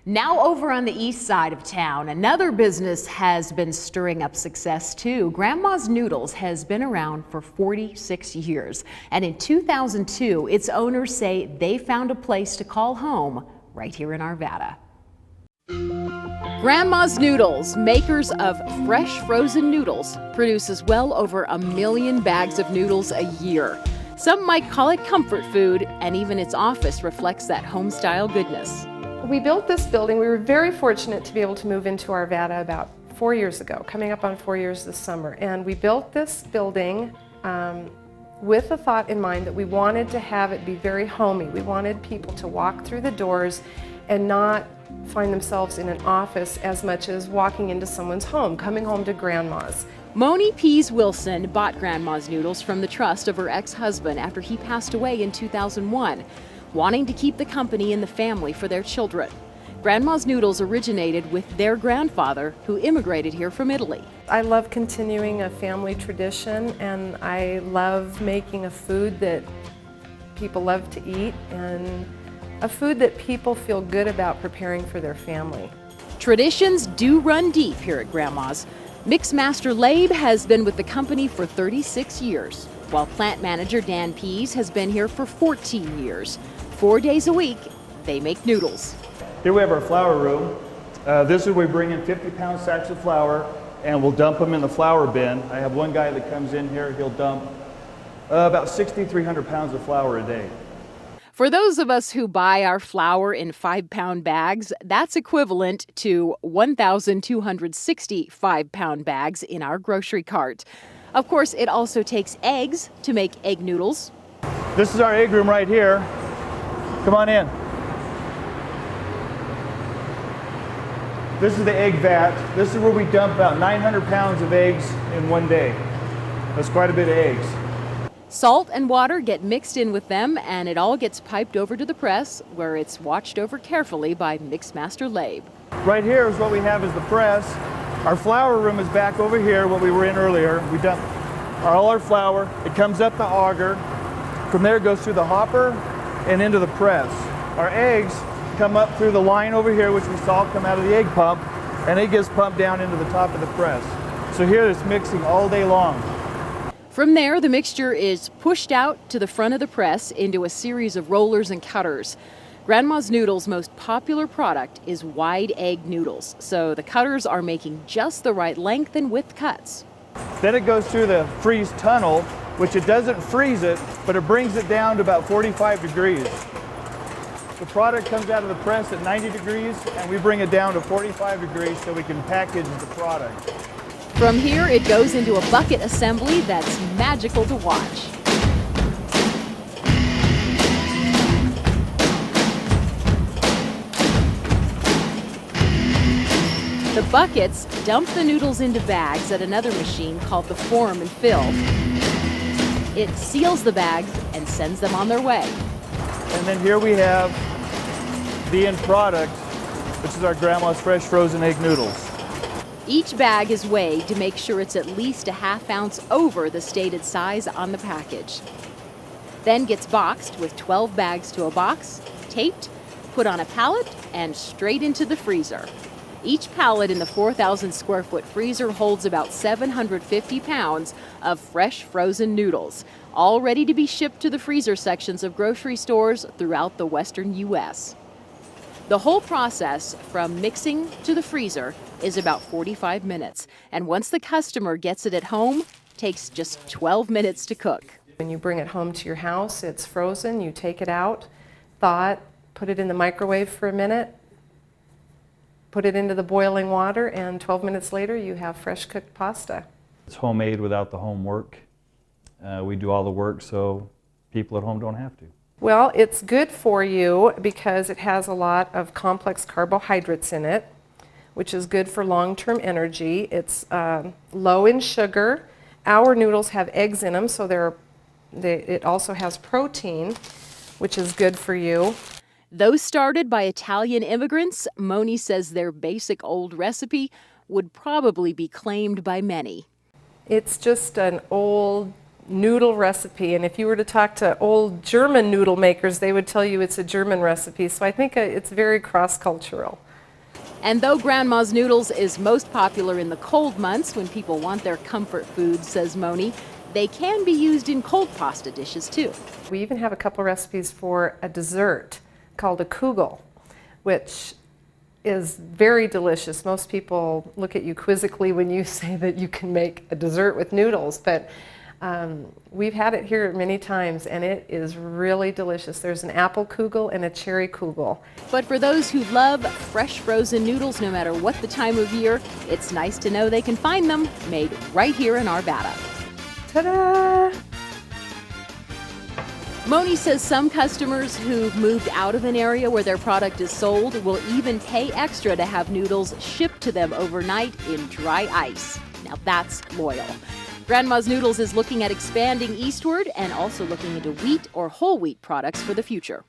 Now over on the east side of town, another business has been stirring up success too. Grandma's Noodles has been around for 46 years. And in 2002, its owners say they found a place to call home right here in Arvada. Grandma's Noodles, makers of fresh frozen noodles, produces well over 1 million bags of noodles a year. Some might call it comfort food, and even its office reflects that home-style goodness. We built this building. We were very fortunate to be able to move into Arvada about 4 years ago, coming up on 4 years this summer. And we built this building with the thought in mind that we wanted to have it be very homey. We wanted people to walk through the doors and not find themselves in an office as much as walking into someone's home, coming home to Grandma's. Moni Pease Wilson bought Grandma's Noodles from the trust of her ex-husband after he passed away in 2001. Wanting to keep the company in the family for their children. Grandma's Noodles originated with their grandfather, who immigrated here from Italy. I love continuing a family tradition, and I love making a food that people love to eat and a food that people feel good about preparing for their family. Traditions do run deep here at Grandma's. Mixmaster Labe has been with the company for 36 years, while plant manager Dan Pease has been here for 14 years. 4 days a week, they make noodles. Here we have our flour room. This is where we bring in 50-pound sacks of flour and we'll dump them in the flour bin. I have one guy that comes in here, he'll dump about 6,300 pounds of flour a day. For those of us who buy our flour in 5-pound bags, that's equivalent to 1,260 5-pound bags in our grocery cart. Of course, it also takes eggs to make egg noodles. This is our egg room right here. Come on in. This is the egg vat. This is where we dump about 900 pounds of eggs in one day. That's quite a bit of eggs. Salt and water get mixed in with them, and it all gets piped over to the press, where it's watched over carefully by Mixmaster Labe. Right here is what we have is the press. Our flour room is back over here, what we were in earlier. We dump all our flour. It comes up the auger. From there it goes through the hopper and into the press. Our eggs come up through the line over here, which we saw come out of the egg pump, and it gets pumped down into the top of the press. So here it's mixing all day long. From there, the mixture is pushed out to the front of the press into a series of rollers and cutters. Grandma's Noodles' most popular product is wide egg noodles, so the cutters are making just the right length and width cuts. Then it goes through the freeze tunnel, which it doesn't freeze it, but it brings it down to about 45 degrees. The product comes out of the press at 90 degrees, and we bring it down to 45 degrees so we can package the product. From here, it goes into a bucket assembly that's magical to watch. The buckets dump the noodles into bags at another machine called the form and fill. It seals the bags and sends them on their way. And then here we have the end product, which is our Grandma's Fresh Frozen Egg Noodles. Each bag is weighed to make sure it's at least a ½ ounce over the stated size on the package. Then gets boxed with 12 bags to a box, taped, put on a pallet, and straight into the freezer. Each pallet in the 4,000 square foot freezer holds about 750 pounds of fresh frozen noodles, all ready to be shipped to the freezer sections of grocery stores throughout the western U.S. The whole process from mixing to the freezer is about 45 minutes, and once the customer gets it at home, takes just 12 minutes to cook. When you bring it home to your house, it's frozen, you take it out, thaw it, put it in the microwave for a minute, put it into the boiling water, and 12 minutes later you have fresh cooked pasta. It's homemade without the homework. We do all the work so people at home don't have to. Well, it's good for you because it has a lot of complex carbohydrates in it, which is good for long-term energy. It's low in sugar. Our noodles have eggs in them, so it also has protein, which is good for you. Though started by Italian immigrants, Moni says their basic old recipe would probably be claimed by many. It's just an old noodle recipe, and if you were to talk to old German noodle makers, they would tell you it's a German recipe, so I think it's very cross-cultural. And though Grandma's Noodles is most popular in the cold months when people want their comfort food, says Moni, they can be used in cold pasta dishes too. We even have a couple recipes for a dessert called a kugel, which is very delicious. Most people look at you quizzically when you say that you can make a dessert with noodles, but we've had it here many times and it is really delicious. There's an apple kugel and a cherry kugel. But for those who love fresh frozen noodles, no matter what the time of year, it's nice to know they can find them made right here in Arvada. Ta-da! Moni says some customers who've moved out of an area where their product is sold will even pay extra to have noodles shipped to them overnight in dry ice. Now that's loyal. Grandma's Noodles is looking at expanding eastward and also looking into wheat or whole wheat products for the future.